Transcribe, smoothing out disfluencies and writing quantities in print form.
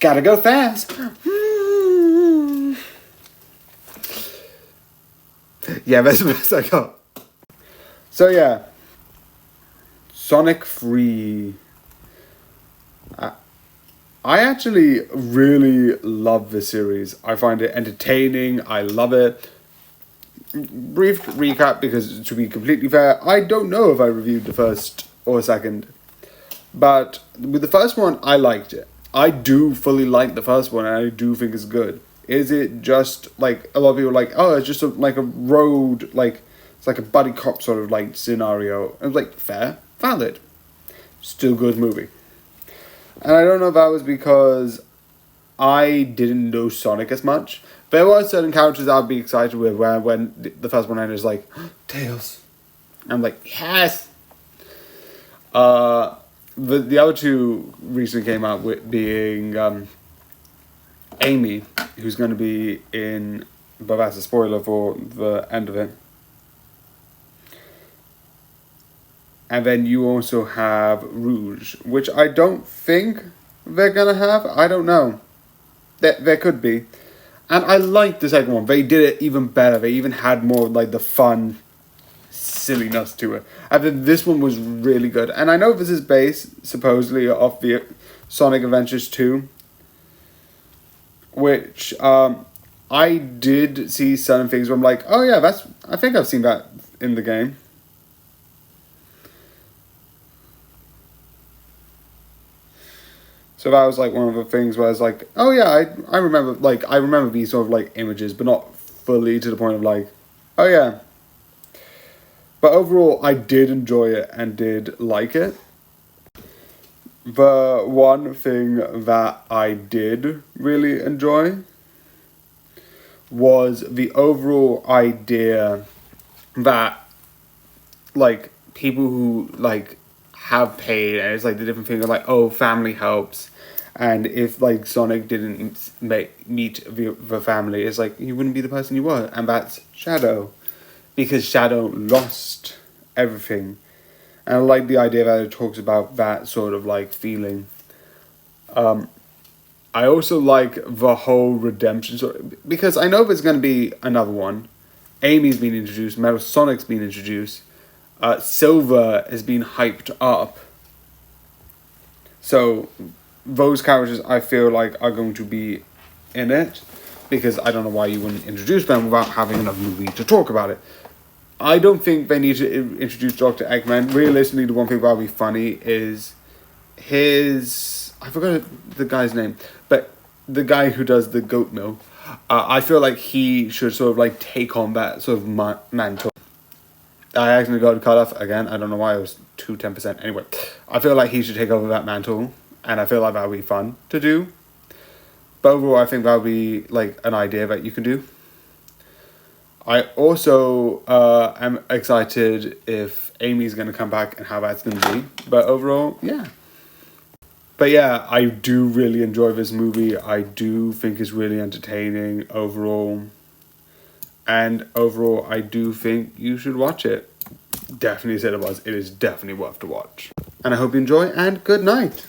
Gotta go fast. Yeah, that's the best I got. So yeah, Sonic 3. I actually really love this series. I find it entertaining. I love it. Brief recap, because to be completely fair, I don't know if I reviewed the first or second. But with the first one, I liked it. I do fully like the first one, and I do think it's good. Is it just, like, a lot of people are like, oh, it's just like a road, like, it's like a buddy cop sort of, like, scenario. I was like, fair, valid. Still good movie. And I don't know if that was because I didn't know Sonic as much. There were certain characters I'd be excited with when the first one ended, it's like, Tails. I'm like, yes! The other two recently came out with being Amy, who's going to be in, but that's a spoiler for the end of it. And then you also have Rouge, which I don't think they're going to have. I don't know. There could be. And I liked the second one. They did it even better. They even had more like the fun silliness to it. I think this one was really good. And I know this is based, supposedly, off the Sonic Adventures 2. Which, I did see certain things where I'm like, oh yeah, I think I've seen that in the game. So that was like one of the things where I was like, oh yeah, I remember these sort of like images, but not fully to the point of like, oh yeah. But overall, I did enjoy it and did like it. The one thing that I did really enjoy was the overall idea that, like, people who, like, have paid, and it's like the different things are like, oh, family helps, and if like Sonic didn't meet the family, it's like he wouldn't be the person you were, and that's Shadow, because Shadow lost everything. And I like the idea that it talks about that sort of like feeling. I also like the whole redemption story, because I know there's going to be another one. Amy's been introduced, Metal Sonic's been introduced, Silver has been hyped up. So those characters I feel like are going to be in it, because I don't know why you wouldn't introduce them without having another movie to talk about it. I don't think they need to introduce Dr. Eggman. Realistically, the one thing that would be funny is I forgot the guy's name, but the guy who does the goat milk. I feel like he should sort of like take on that sort of mantle. I actually got cut off again. I don't know why. It was 10%. Anyway, I feel like he should take over that mantle, and I feel like that would be fun to do. But overall, I think that would be like an idea that you can do. I also am excited if Amy's going to come back and how that's going to be. But overall, yeah. But yeah, I do really enjoy this movie. I do think it's really entertaining overall. And overall, I do think you should watch it. Definitely said it was. It is definitely worth to watch. And I hope you enjoy, and good night.